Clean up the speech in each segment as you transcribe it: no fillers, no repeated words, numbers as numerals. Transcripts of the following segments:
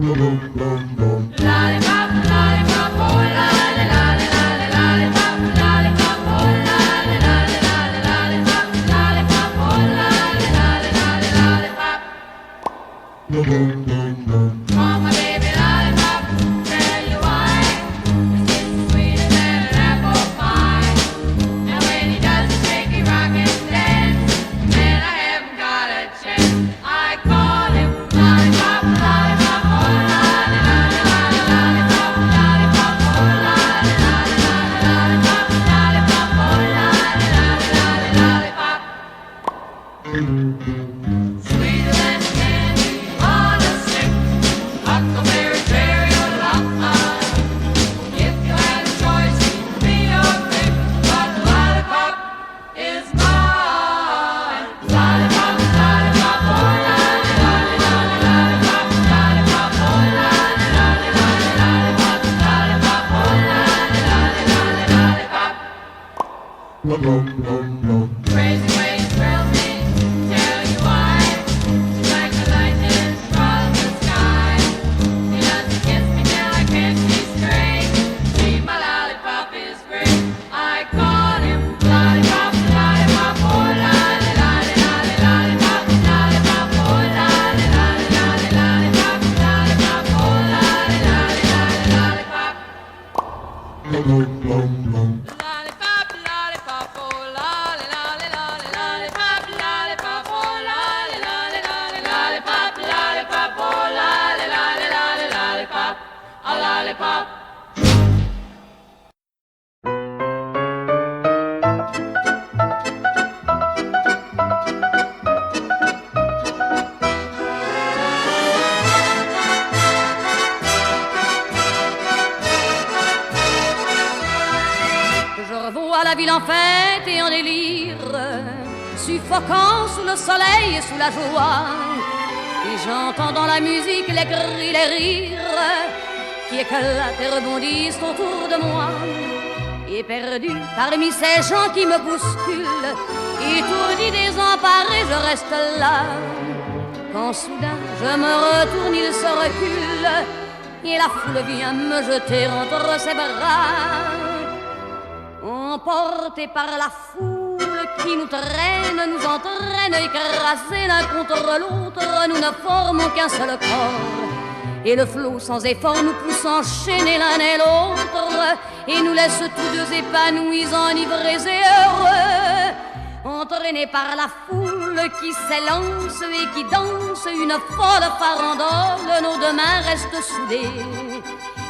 Lollipop, lollipop, oh lolly, lolly, lolly, lollipop, lollipop, oh lolly, lolly, lolly, lollipop, lollipop, oh lolly, lolly, lolly, lollipop. Oh my baby lollipop, tell you why. His kiss is sweeter than an apple pie. And when he does his shaky rock and dance, man, I haven't got a chance. I call him lollipop, lollipop, oh lolly, lolly, lolly, lollipop, lollipop, oh lolly, lolly, lolly, lollipop, lollipop, oh lolly, lolly, lolly, lollipop. Sweeter than candy on a stick, huckleberry, cherry, or lollipop. If you had a choice, he'd be your pick, but lollipop is mine. Lollipop, lollipop, oh lolly, lolly, lolly, lollipop, lollipop, oh lolly, lolly, lolly, lollipop, lollipop, oh lolly, lolly, lolly, lollipop. Crazy ways thrill me, tell you why. Like the lightning from the sky. He doesn't kiss me till I can't see straight. See, my lollipop is great. I call him lollipop, lollipop, oh lolly, lolly, lolly, lollipop, lollipop, oh lolly, lolly, lolly, lollipop, lollipop, oh lolly, lolly, lolly, lollipop. Lollipop, lollipop, oh lolly, lolly, lolly, lollipop, lollipop, oh lolly, lolly, lolly, lollipop, lollipop, oh lolly, lolly, lolly, lollipop, a lollipop. Je revois la ville en fête et en délire, suffocant sous le soleil et sous la joie. Et j'entends dans la musique les cris, les rires qui éclatent et rebondissent autour de moi. Et perdu parmi ces gens qui me bousculent, étourdi, désemparé, je reste là. Quand soudain je me retourne, il se recule et la foule vient me jeter entre ses bras. Emportés par la foule qui nous traîne, nous entraîne, écrasés l'un contre l'autre, nous ne formons qu'un seul corps. Et le flot sans effort nous pousse enchaîner l'un et l'autre, et nous laisse tous deux épanouis, enivrés et heureux. Entraînés par la foule qui s'élance et qui danse une folle farandole, nos deux mains restent soudées.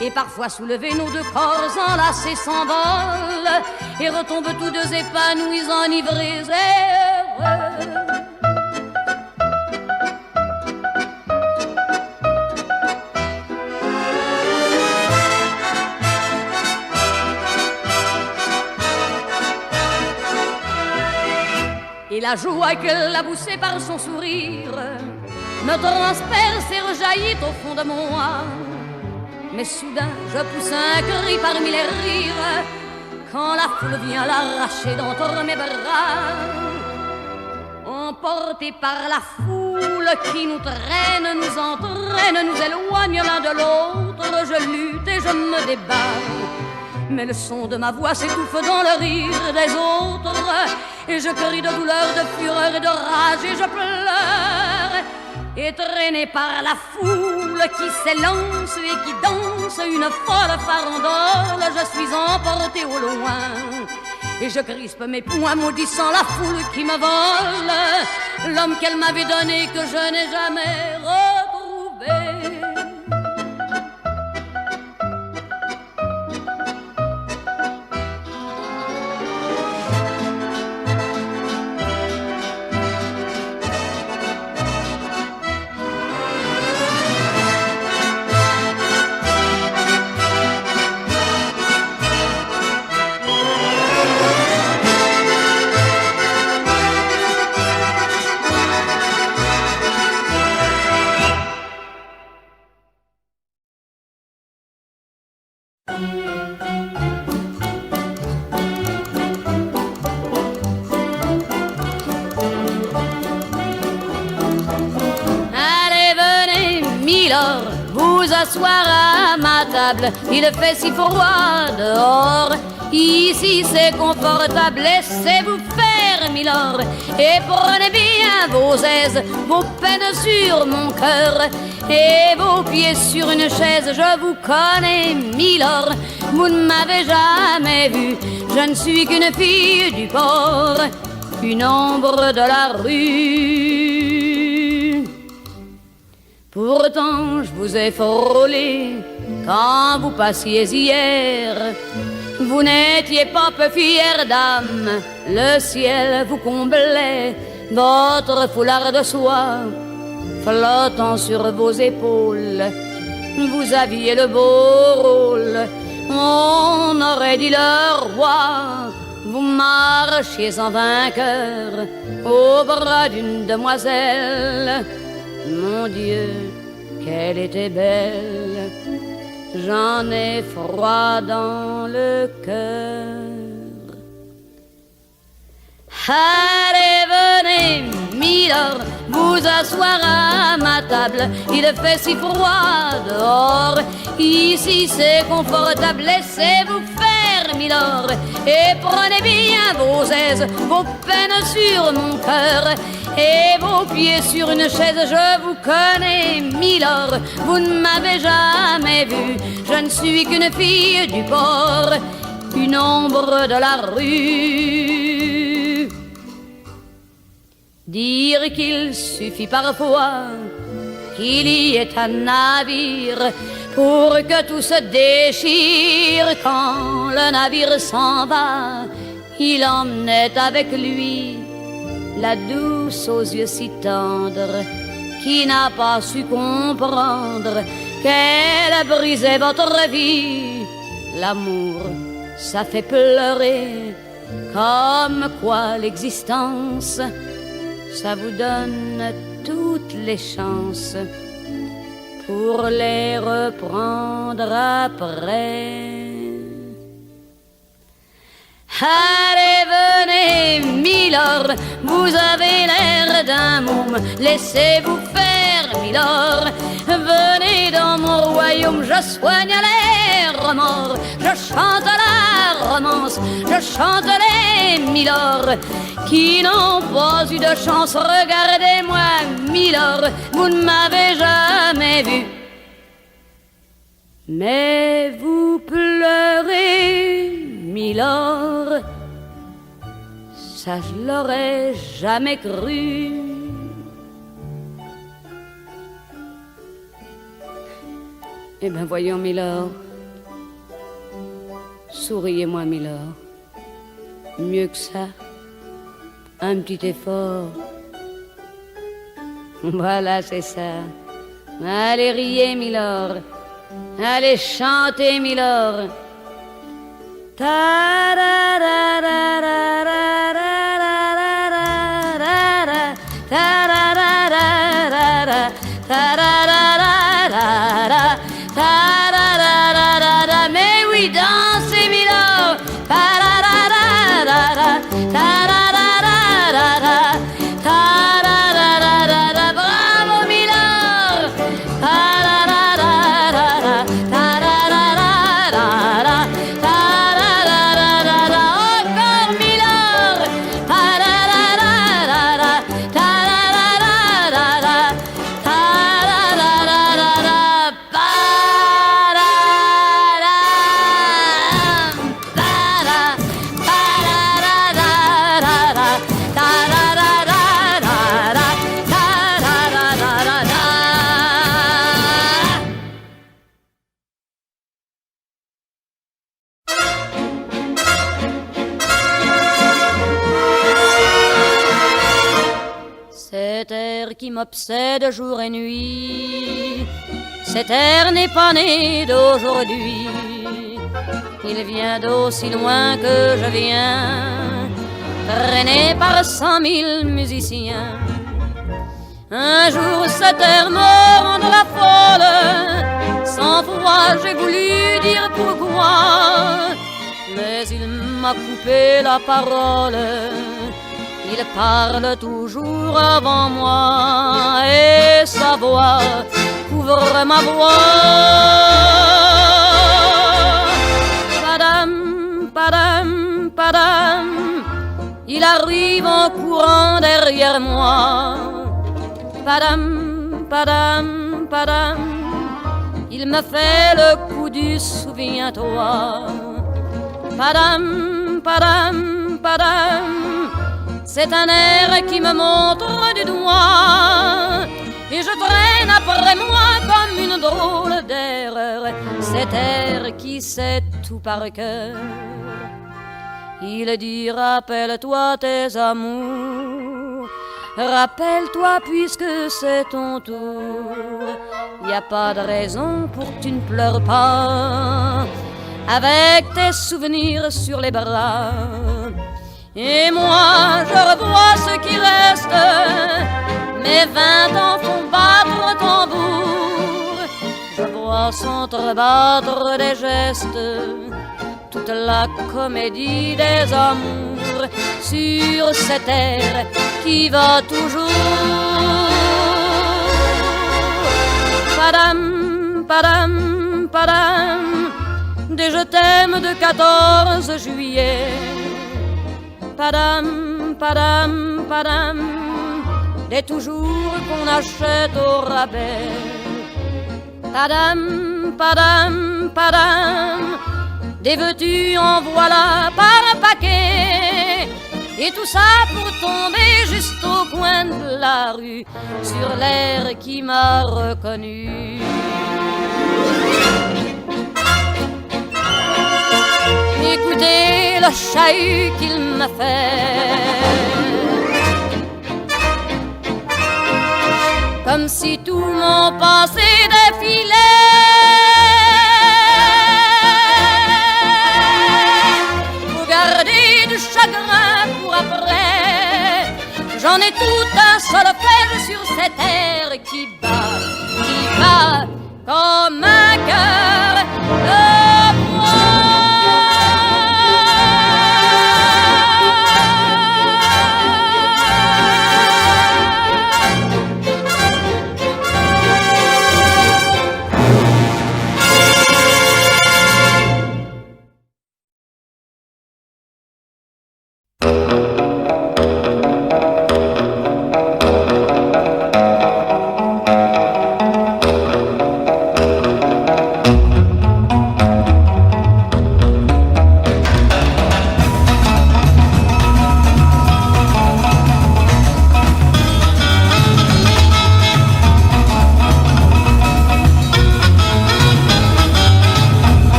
Et parfois soulevés, nos deux corps enlacés s'envolent et retombent tous deux épanouis, enivrés et heureux. Et la joie qu'elle a poussée par son sourire me transperce et rejaillit au fond de moi. Mais soudain je pousse un cri parmi les rires quand la foule vient l'arracher d'entre mes bras. Emportés par la foule qui nous traîne, nous entraîne, nous éloigne l'un de l'autre, je lutte et je me débat. Mais le son de ma voix s'étouffe dans le rire des autres, et je crie de douleur, de fureur et de rage, et je pleure. Et traîné par la foule qui s'élance et qui danse une folle farandole, je suis emporté au loin. Et je crispe mes poings maudissant la foule qui me vole l'homme qu'elle m'avait donné, que je n'ai jamais retrouvé. Allez, venez, Milord, vous asseoir à ma table. Il fait si froid dehors, ici c'est confortable. Laissez-vous faire, milord, et prenez bien vos aises, vos peines sur mon cœur et vos pieds sur une chaise. Je vous connais, milord, vous ne m'avez jamais vu. Je ne suis qu'une fille du port, une ombre de la rue. Pourtant je vous ai frôlé quand vous passiez hier. Vous n'étiez pas peu fière d'âme, le ciel vous comblait, votre foulard de soie flottant sur vos épaules. Vous aviez le beau rôle, on aurait dit le roi. Vous marchiez en vainqueur au bras d'une demoiselle. Mon Dieu, qu'elle était belle, j'en ai froid dans le cœur. Allez, venez, milord, vous asseoir à ma table. Il fait si froid dehors, ici c'est confortable. Laissez-vous faire, milord, et prenez bien vos aises, vos peines sur mon cœur et vos pieds sur une chaise. Je vous connais, milord, vous ne m'avez jamais vu. Je ne suis qu'une fille du port, une ombre de la rue. Dire qu'il suffit parfois qu'il y ait un navire pour que tout se déchire. Quand le navire s'en va, il emmenait avec lui la douce aux yeux si tendres, qui n'a pas su comprendre qu'elle brisait votre vie. L'amour, ça fait pleurer, comme quoi l'existence, ça vous donne toutes les chances pour les reprendre après. Allez, venez, milord, vous avez l'air d'un môme. Laissez-vous faire, milord, venez dans mon royaume. Je soigne les remords, je chante la romance, je chante les milords qui n'ont pas eu de chance. Regardez-moi, milord, vous ne m'avez jamais vu, mais vous pleurez, milord, ça je l'aurais jamais cru. Eh bien voyons, milord, souriez-moi, milord, mieux que ça, un petit effort. Voilà, c'est ça. Allez, riez, milord, allez, chantez, milord. Mais oui, dansez, milord. Bravo, milord. Encore, milord. Cet air qui m'obsède jour et nuit, cet air n'est pas né d'aujourd'hui. Il vient d'aussi loin que je viens, traîné par 100 000 musiciens. Un jour cet air me rendra folle, sans froid j'ai voulu dire pourquoi, mais il m'a coupé la parole. Il parle toujours avant moi et sa voix couvre ouvre ma voix. Padam, padam, padam, il arrive en courant derrière moi. Padam, padam, padam, il me fait le coup du souviens-toi. Padam, padam, padam, c'est un air qui me montre du doigt. Et je traîne après moi comme une drôle d'erreur cet air qui sait tout par cœur. Il dit rappelle-toi tes amours, rappelle-toi puisque c'est ton tour. Y a pas de raison pour que tu ne pleures pas avec tes souvenirs sur les bras. Et moi je revois ce qui reste, mes 20 ans font battre tambour. Je vois s'entrebattre des gestes, toute la comédie des amours sur cette terre qui va toujours. Padam, padam, padam, des je t'aime de 14 juillet. Padam, padam, padam, des toujours qu'on achète au rabais. Padam, padam, padam, des veux-tu en voilà par un paquet. Et tout ça pour tomber juste au coin de la rue sur l'air qui m'a reconnu. Écoutez le chahut qu'il m'a fait, comme si tout mon passé défilait. Faut garder du chagrin pour après. J'en ai tout un solfège sur cette terre qui bat comme un cœur de bois.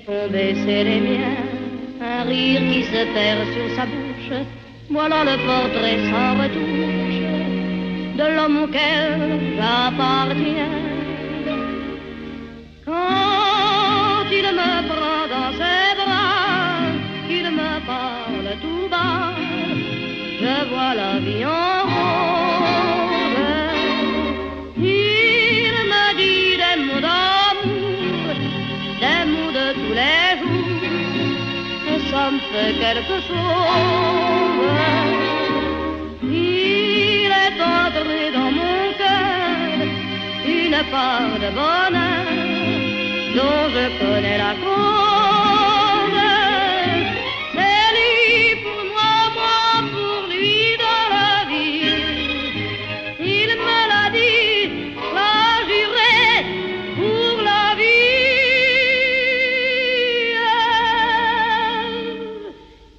font baisser les miens, un rire qui se perd sur sa bouche. Voilà le portrait sans retouche de l'homme auquel j'appartiens. Quand il me prend dans ses bras, qu'il me parle tout bas, je vois la vie en rose. Il me dit des mots d'amour, des mots de tous les jours, et ça me fait quelque chose. Il est entré dans mon cœur une part de bonheur dont je connais la cause. C'est lui pour moi, moi pour lui dans la vie. Il me l'a dit, l'a juré pour la vie.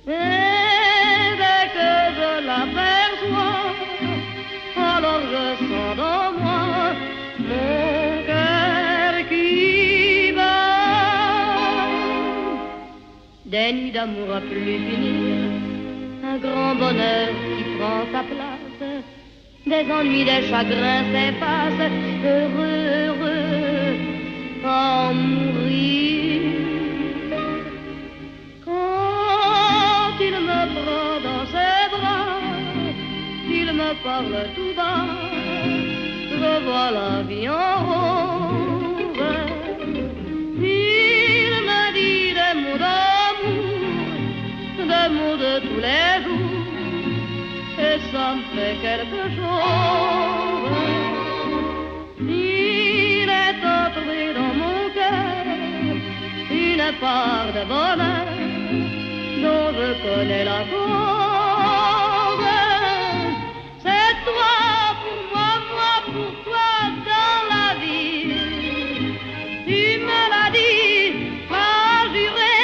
Et dès que je l'aperçois, alors je sens dans moi mon cœur qui bat. Des nuits d'amour à plus finir, un grand bonheur qui prend sa place, des ennuis, des chagrins s'effacent, heureux, heureux, à en mourir. Quand il me prend dans ses bras, qu'il me parle tout bas, je vois la vie en rose. Il me dit des mots d'amour, des mots de tous les jours, et ça me fait quelque chose. Il est entré dans mon cœur une part de bonheur dont je connais la cause. C'est toi pour moi, moi pour toi dans la vie. Tu me l'as dit, m'as juré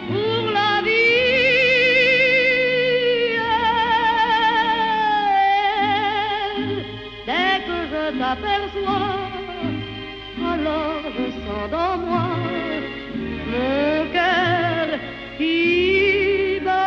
pour la vie. Dès que je t'aperçois, alors je sens dans moi mon cœur qui bat.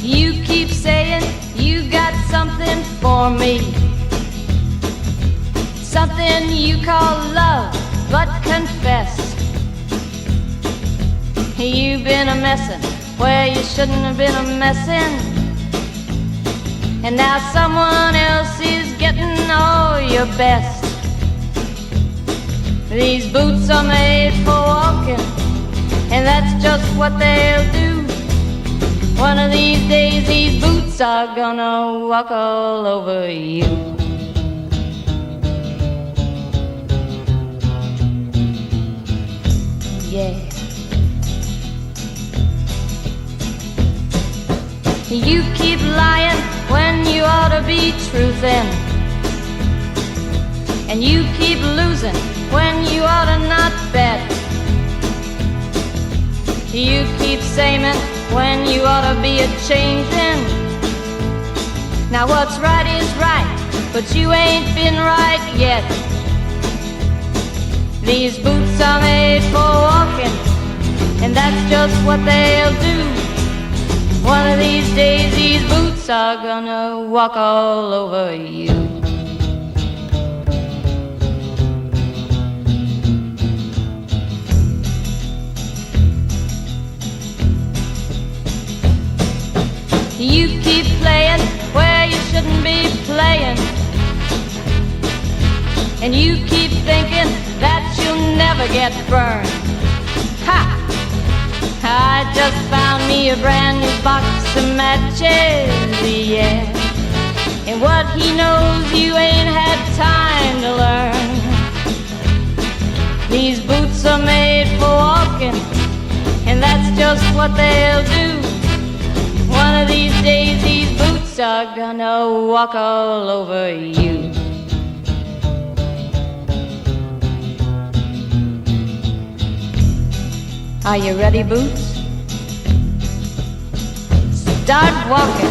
You keep saying you got something for me, something you call love, but confess you've been a messin' where you shouldn't have been a messin', and now someone else is getting all your best. These boots are made for walking, and that's just what they'll do. One of these days these boots are gonna walk all over you. Yeah. You keep lying when you ought to be truthin', and you keep losing when you ought to not bet. You keep saying when you ought to be a-changin'. Now what's right is right, but you ain't been right yet. These boots are made for walking, and that's just what they'll do. One of these days these boots are gonna walk all over you. You keep playing where you shouldn't be playing, and you keep thinking that you'll never get burned. Ha! I just found me a brand new box of matches, yeah. And what he knows you ain't had time to learn. These boots are made for walking, and that's just what they'll do. One of these days these boots are gonna walk all over you. Are you ready, Boots? Start walking.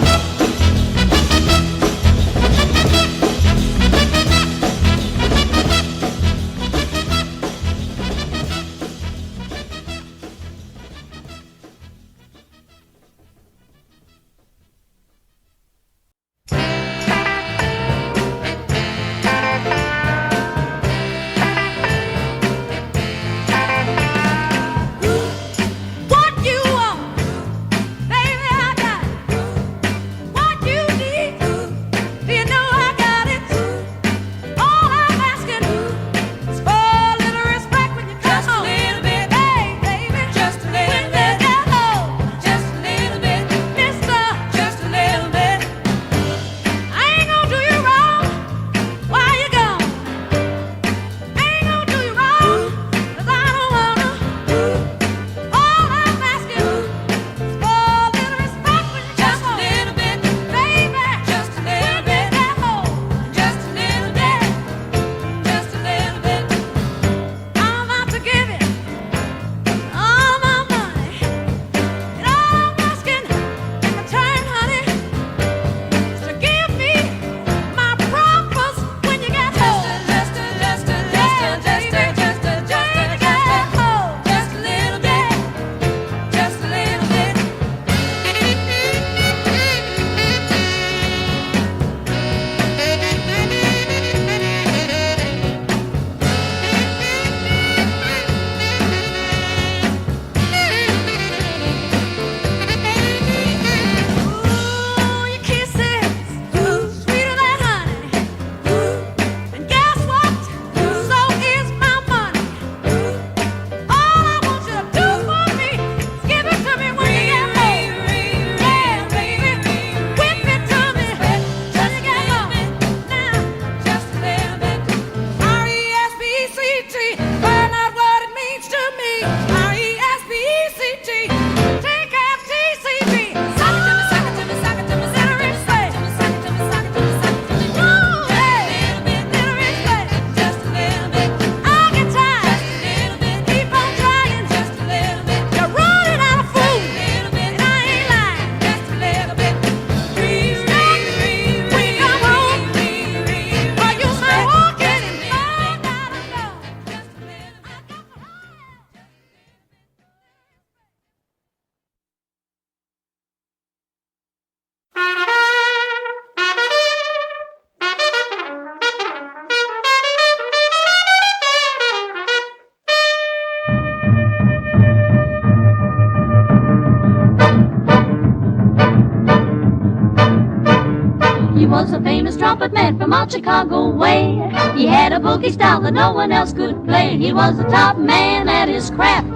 Was a famous trumpet man from out Chicago way. He had a boogie style that no one else could play. He was the top man at his craft.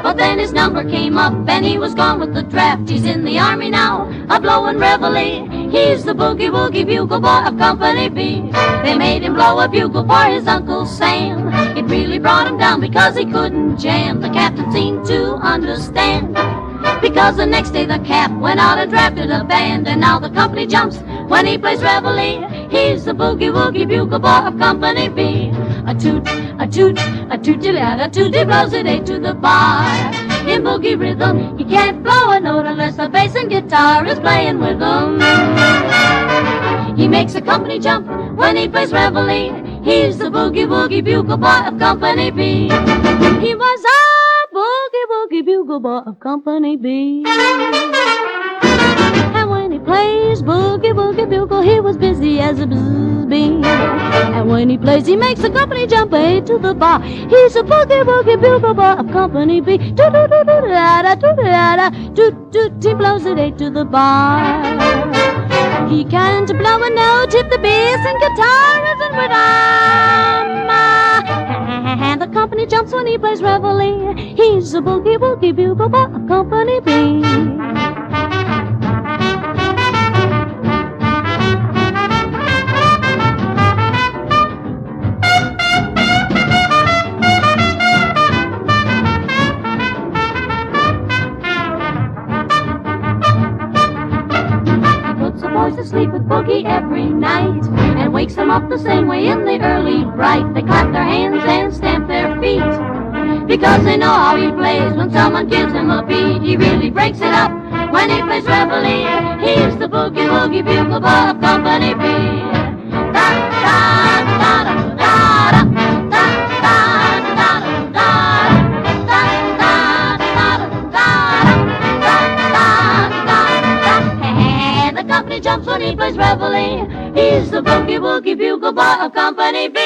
But then his number came up and he was gone with the draft. He's in the army now, a blowin' reveille. He's the boogie woogie bugle boy of Company B. They made him blow a bugle for his Uncle Sam. It really brought him down because he couldn't jam. The captain seemed to understand, because the next day the cap went out and drafted a band. And now the company jumps when he plays reveille. He's the boogie woogie bugle boy of Company B. A toot, a toot, a tooty-lad, a tooty blows it A to the bar. In boogie rhythm, he can't blow a note unless the bass and guitar is playing with him. He makes a company jump when he plays reveille. He's the boogie woogie bugle boy of Company B. He was a boogie woogie bugle boy of Company B. And when he plays boogie woogie bugle, he was busy as a bee. And when he plays, he makes the company jump A to the bar. He's a boogie woogie bugle boy of Company B. Toot toot toot toot da toot da toot toot. He blows it A to the bar. He can't blow a note if the bass and guitar isn't with him. And the company jumps when he plays reveille. He's a boogie woogie bugle boy of Company B. asleep with boogie every night and wakes them up the same way in the early bright. They clap their hands and stamp their feet because they know how he plays. When someone gives him a beat, he really breaks it up. When he plays reveille, he's the boogie woogie bugle boy of Company B. Da da da da da da da da da da. The company jumps when he plays reveille. He's the boogie woogie bugle boy of Company B.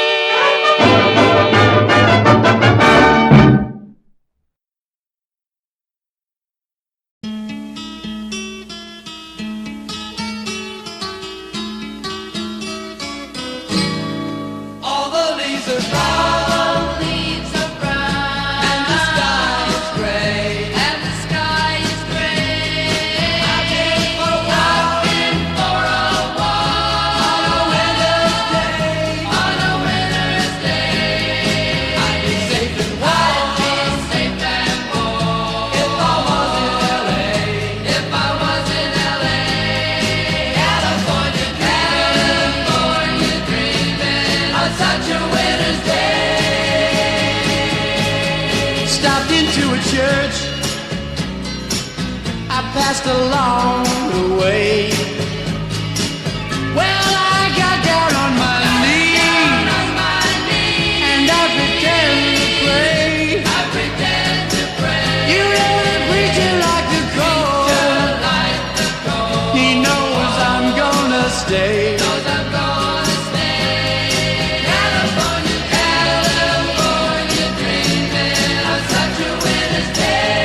Passed along the way. Well, I got down on my knees and I pretend to pray. You know the preacher like the cold. He knows I'm gonna stay. California dreaming of such a winter's day.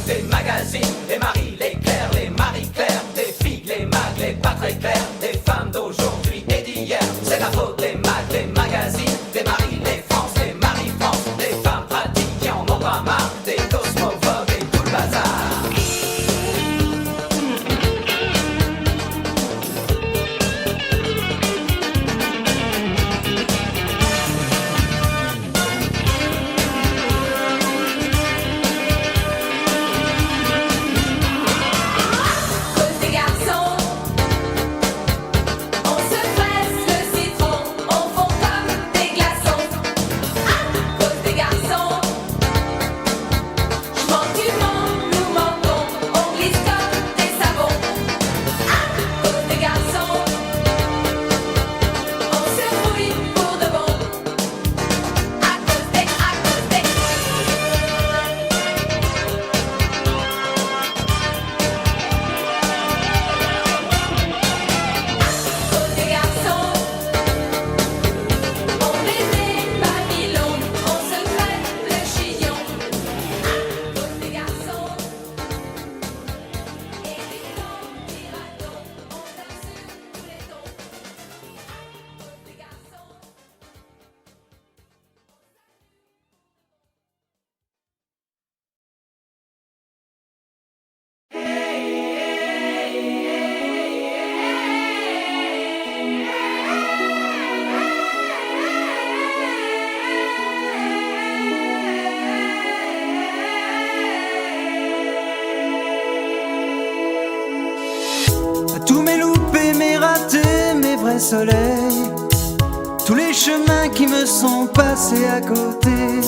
des magazines, les Marie, les Claire, les Marie-Claire, des filles, les mags, les pas très clairs, des femmes d'aujourd'hui et d'hier. C'est la faute des mags, des magazines, des Marie, les France, les Marie-France, des femmes pratiques qui en ont pas marre, des cosmophobes et tout le bazar. Tous mes loupés, mes ratés, mes vrais soleils, tous les chemins qui me sont passés à côté,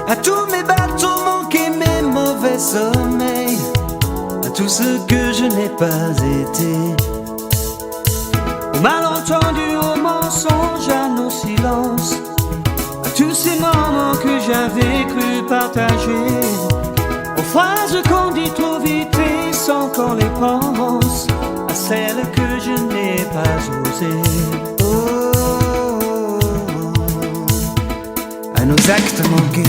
à tous mes bateaux manqués, mes mauvais sommeils, à tout ce que je n'ai pas été, aux malentendus, aux mensonges, à nos silences, à tous ces moments que j'avais cru partager, aux phrases qu'on dit trop vite et sans qu'on les pense, à celles que je n'ai pas osées. Oh, à nos actes manqués.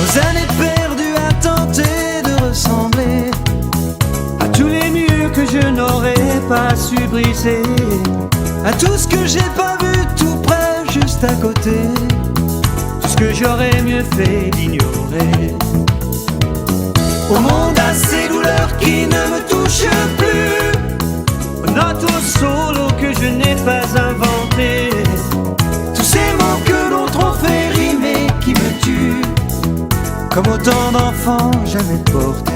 Aux années perdues à tenter de ressembler à tous les murs que je n'aurais pas su briser, à tout ce que j'ai pas vu tout près, juste à côté, tout ce que j'aurais mieux fait d'ignorer. Au monde à ces douleurs qui ne me touchent plus, aux notes au solo que je n'ai pas inventé, tous ces mots que d'autres ont fait rimer qui me tuent, comme autant d'enfants jamais portés.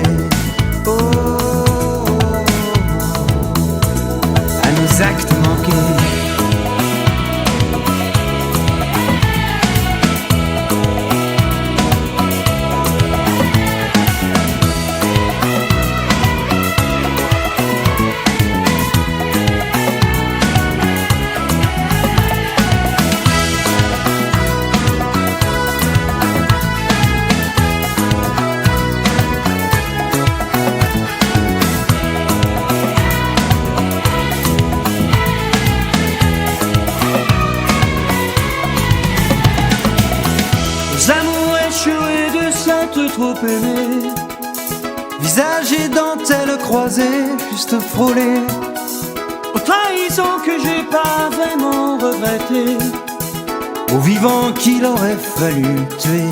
Oh, à nos actes manqués. Trop aimé, visage et dentelle croisée, juste frôlée, aux trahisons que j'ai pas vraiment regrettées, aux vivants qu'il aurait fallu tuer,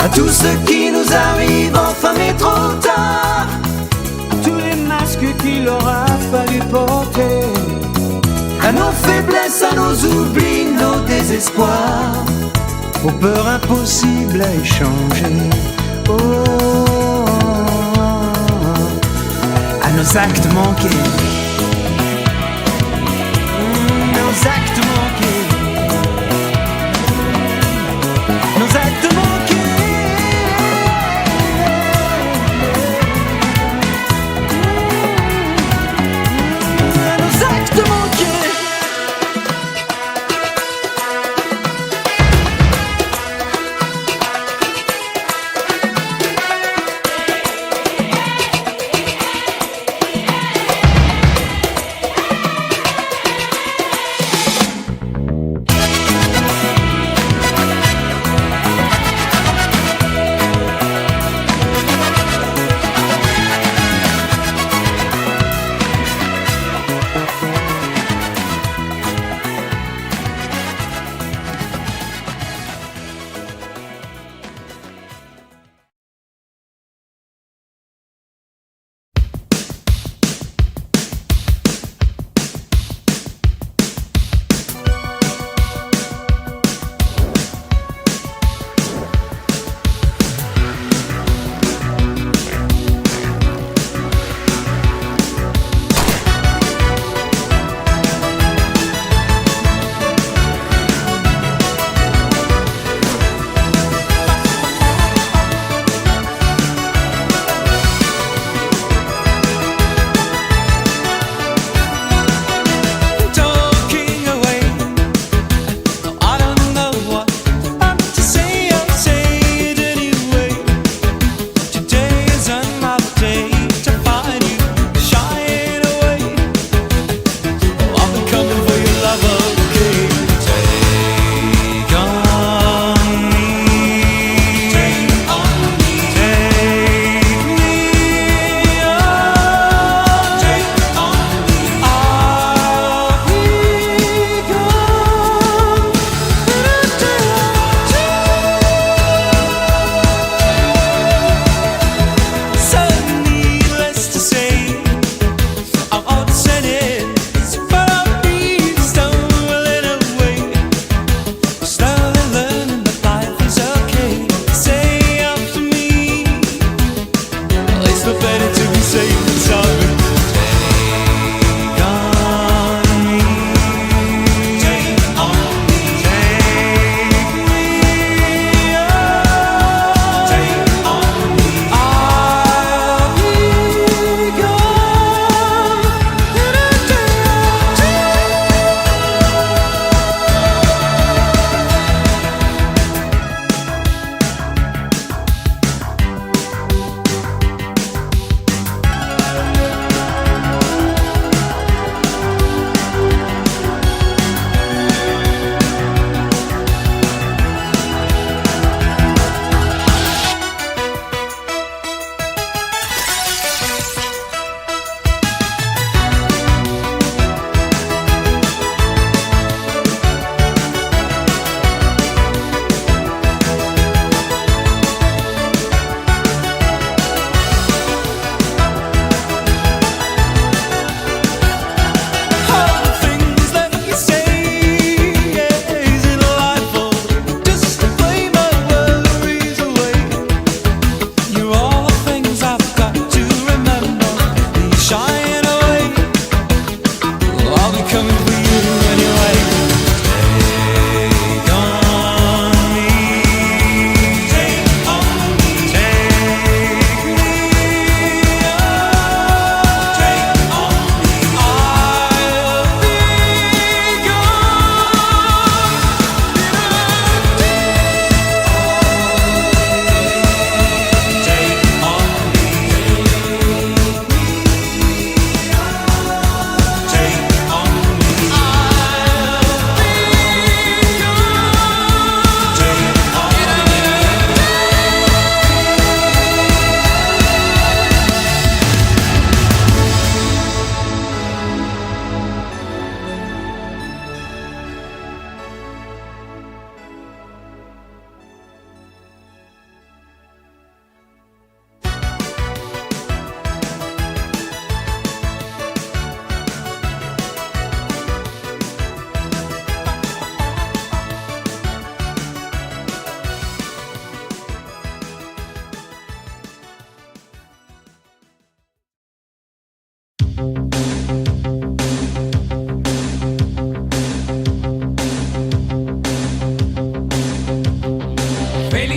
à tout ce qui nous arrive enfin mais trop tard, tous les masques qu'il aura fallu porter, à nos faiblesses, à nos oublis, nos désespoirs, aux peurs impossibles à échanger. Oh, à nos actes manqués, nos actes manqués, nos actes manqués, nos actes manqués.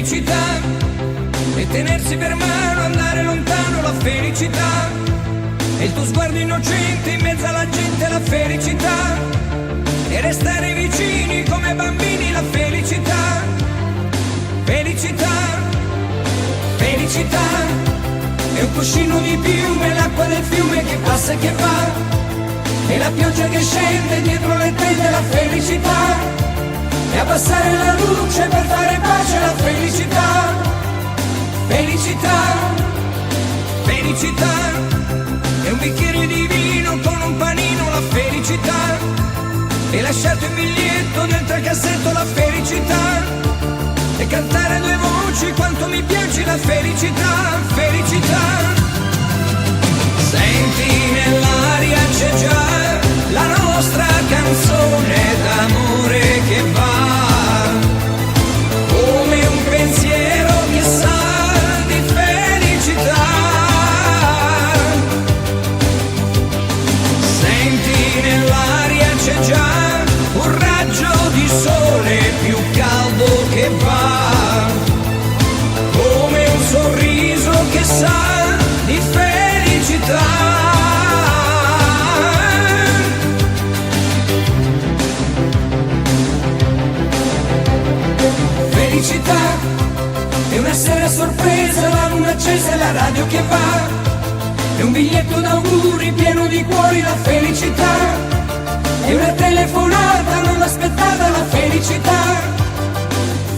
felicità e tenersi per mano, andare lontano, la felicità e il tuo sguardo innocente in mezzo alla gente, la felicità e restare vicini come bambini, la felicità, felicità, felicità è un cuscino di piume, l'acqua del fiume che passa e che va e la pioggia che scende dietro le tende, la felicità e abbassare la luce per fare pace, la felicità, felicità, felicità è un bicchiere di vino con un panino, la felicità e lasciarti un biglietto dentro il cassetto, la felicità e cantare a due voci quanto mi piace, la felicità, felicità. Senti nell'aria c'è già la nostra canzone d'amore che va come un pensiero che sa di felicità. Senti nell'aria c'è già un raggio di sole più caldo che va come un sorriso che sa di felicità. Felicità è una sera sorpresa, la luna accesa e la radio che va, è un biglietto d'auguri pieno di cuori, la felicità è una telefonata non aspettata, la felicità,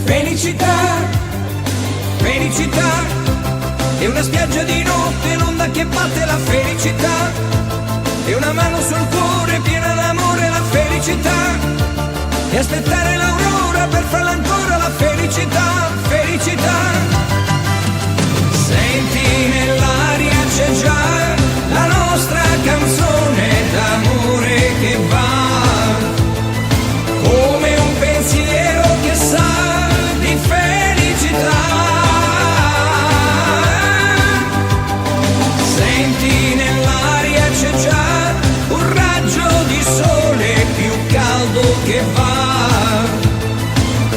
felicità, felicità è una spiaggia di notte, l'onda che batte, la felicità è una mano sul cuore piena d'amore, la felicità e aspettare l'aurora per farla ancora, la felicità, felicità. Senti nell'aria c'è già la nostra canzone d'amore che va come un pensiero che sa di felicità. Senti nell'aria c'è già un raggio di sole più caldo che va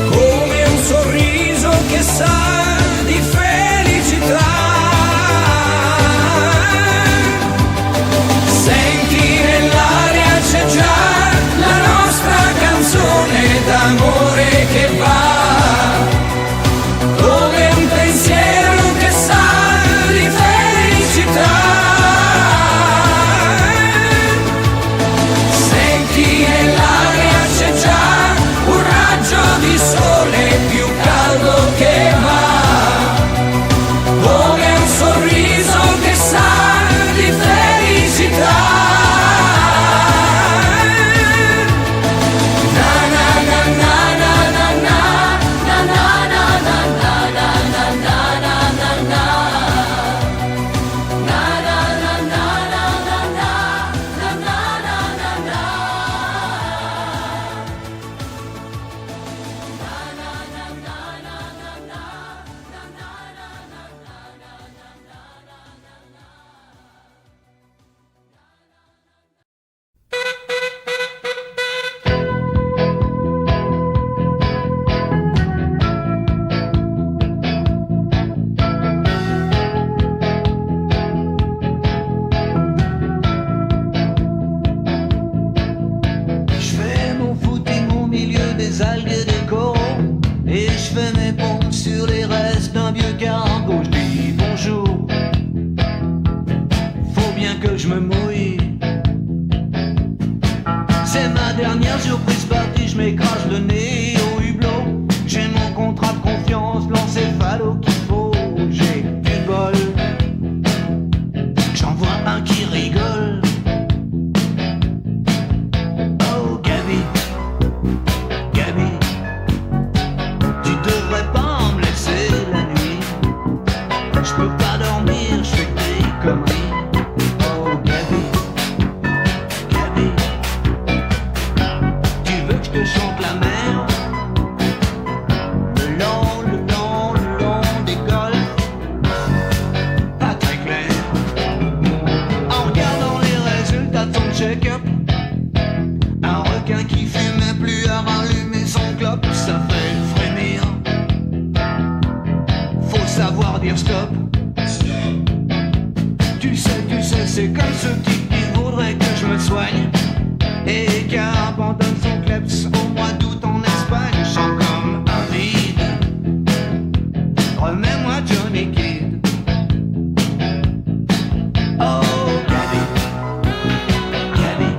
come un sorriso che sa di felicità. Senti nell'aria c'è già la nostra canzone d'amore che va come un pensiero che sa di felicità. Senti nell'aria c'è già un raggio di sole più caldo che va come un sorriso che sa di felicità. Na na na na na na na na na na na na na na na na. stop. Tu sais, c'est comme ce type qui voudrait que je me soigne et qui abandonne son kleps au mois d'août en Espagne. Je sens comme un vide. Remets-moi Johnny Kidd. Oh Gaby, Gaby,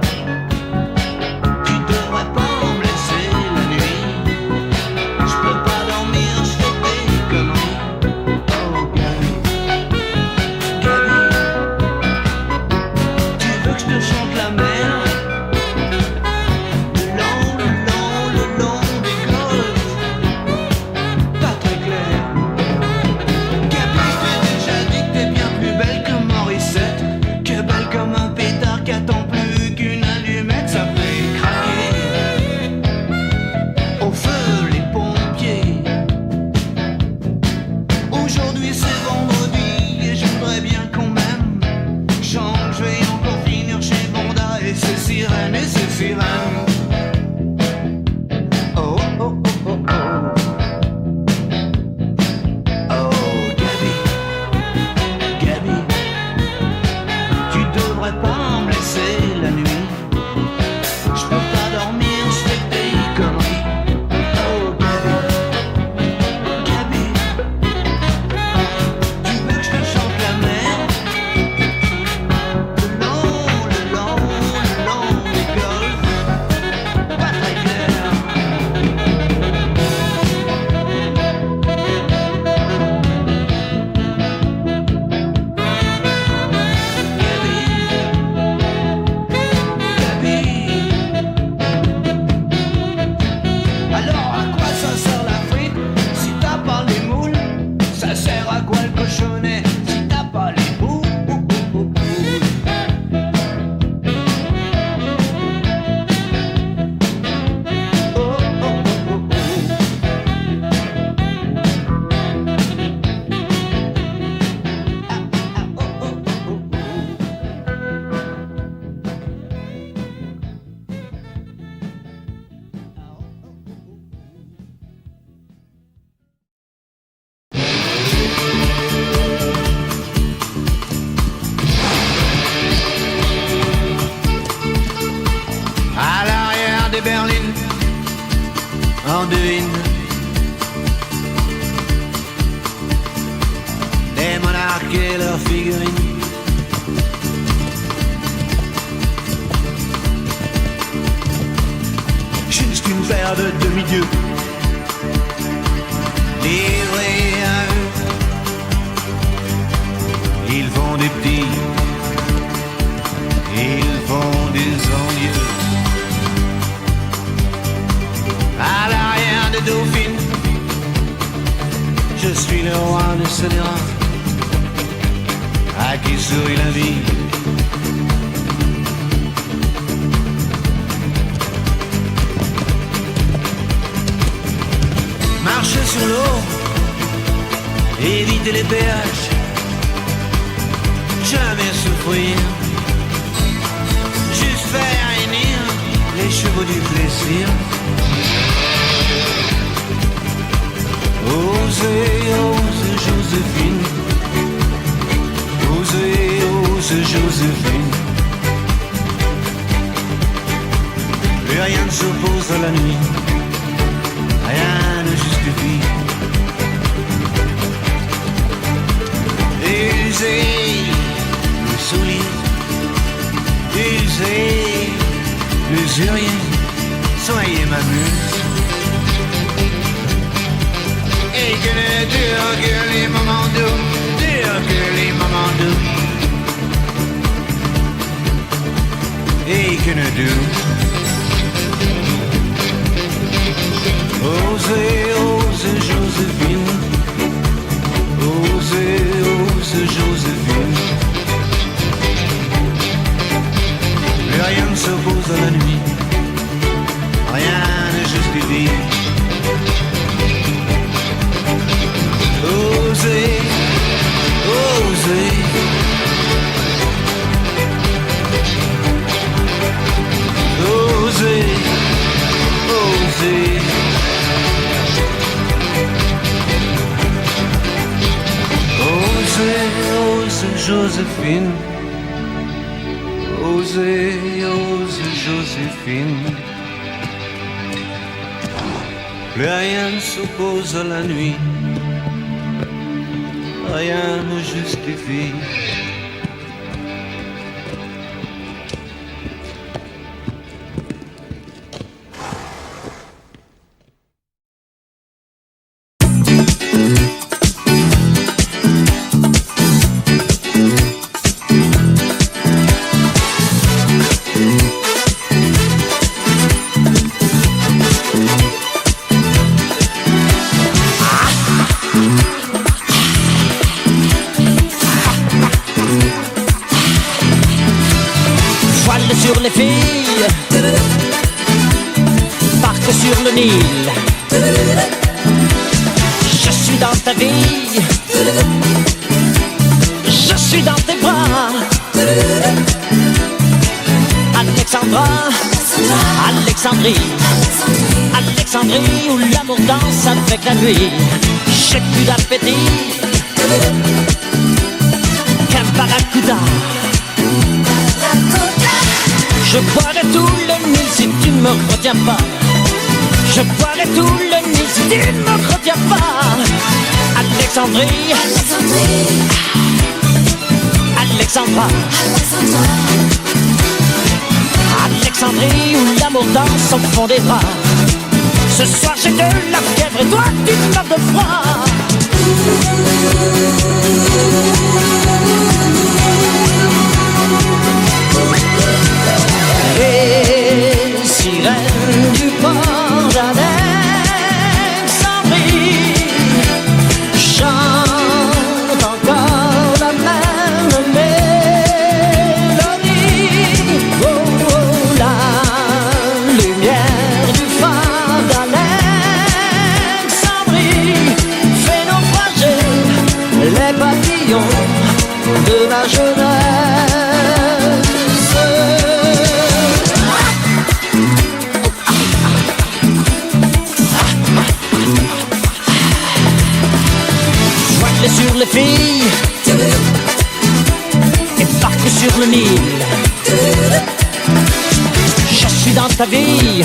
tu devrais pas me laisser la nuit. Je peux pas dormir, je fais des conneries. Oh Gaby, Gaby, tu veux que je te chante la mer? Le long des golfs, pas très clair. Gaby, je t'ai déjà dit que t'es bien plus belle que Morissette, que belle comme un pétard qui attend plus qu'une allumette. Ça fait craquer au feu les pompiers. Aujourd'hui c'est vendredi et je voudrais bien qu'on m'aime. Chante, je vais encore finir chez Bonda et ses sirènes et ses sirènes. Oh oh oh oh oh. Oh Gaby, Gaby, tu devrais pas me laisser la nuit. Je peux pas dormir, je fais des conneries. Oh Gaby, Gaby, tu veux que je te chante la mer? Le long des golfs, pas très clair. Alors à quoi ça sert la frite si t'as pas les moules? Ça sert à quoi le cochonnet si t'as pas les boules? Oh oh oh oh À l'arrière des berlines, on devine des monarques et leurs figurines. Juste une paire de demi-dieux livrés à eux. Ils font des petits, ils font des envieux. À l'arrière de Dauphine, je suis le roi de Sénéra, à qui sourit la vie. Marcher sur l'eau, éviter les péages, jamais souffrir, juste faire hennir les chevaux du plaisir. Osez, ose Joséphine, osez, ose Joséphine. Plus rien ne s'oppose à la nuit, rien ne justifie. Usez le soulier, usez l'usurier, soyez ma muse. Et que ne durent que les moments doux, durent que les moments doux. Et que ne durent. Osez, ose Joséphine, osez, ose Joséphine. Plus rien ne s'oppose à la nuit, rien ne justifie. Osez, osez. Oh Joséphine, osez, osez Joséphine. Plus rien ne s'oppose à la nuit, rien ne justifie. Sur les filles, barque sur le Nil. Je suis dans ta vie, je suis dans tes bras. Alexandra, Alexandrie, Alexandrie où l'amour danse avec la nuit. J'ai plus d'appétit qu'un barracuda. Je boirai tout le Nil si tu ne me retiens pas. Je boirai tout le Nil si tu ne me retiens pas. Alexandrie, Alexandra, Alexandrie où l'amour danse au fond des bras. Ce soir j'ai de la fièvre et toi tu meurs de froid. Les sirènes du port d'Alexandrie chantent encore la même mélodie. Oh, oh, la lumière du phare d'Alexandrie fait naufrager les papillons de ma jeunesse. Sur les filles et barque sur le Nil. Je suis dans ta vie,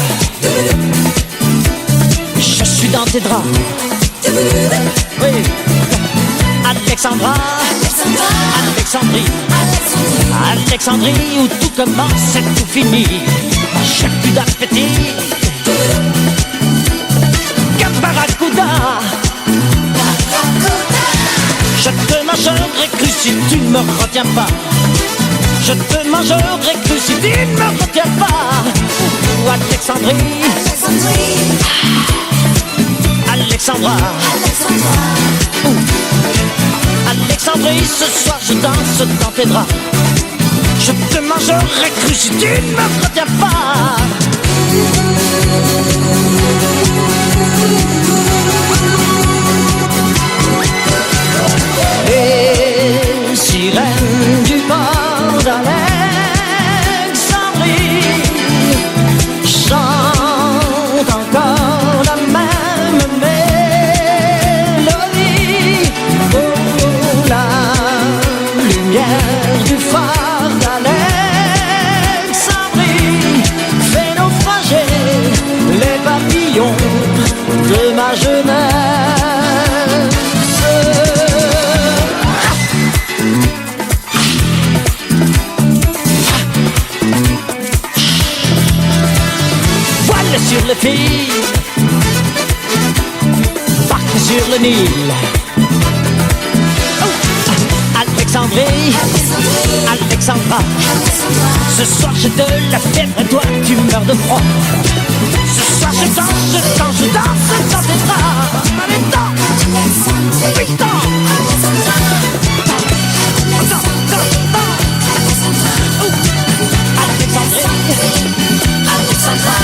je suis dans tes draps. Oui. Alexandra, Alexandrie, Alexandrie où tout commence et tout finit. J'ai plus d'appétit qu'un barracuda. Je te mangerai cru si tu ne me retiens pas. Je te mangerai cru si tu ne me retiens pas. Ou Alexandrie, Alexandra, Alexandrie, ce soir je danse dans tes draps. Je te mangerai cru si tu ne me retiens pas. Les sirènes du port d'Alexandrie chantent encore la même mélodie. Oh, la lumière du phare d'Alexandrie fait naufrager les papillons de ma jeunesse. Sur les filles, barque sur le Nil. Oh, Alexandrie, Alexandra, ce soir j'ai de la fièvre et toi tu meurs de froid. Ce soir je danse, je danse, je danse dans tes bras. Allez, danse, putain. Alexandrie, Alexandra.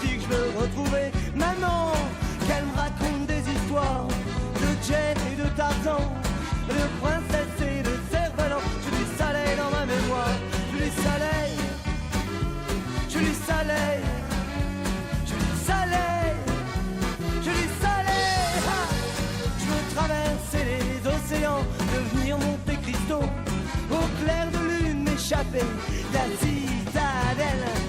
petit que je veux retrouver. Maman, qu'elle me raconte des histoires de Jane et de Tarzan, de princesse et de cerf-volant. Je du soleil dans ma mémoire, je du soleil, je du soleil, je du soleil, je du soleil. Ha! Je veux traverser les océans, devenir Monte Cristo, au clair de lune m'échapper de la citadelle.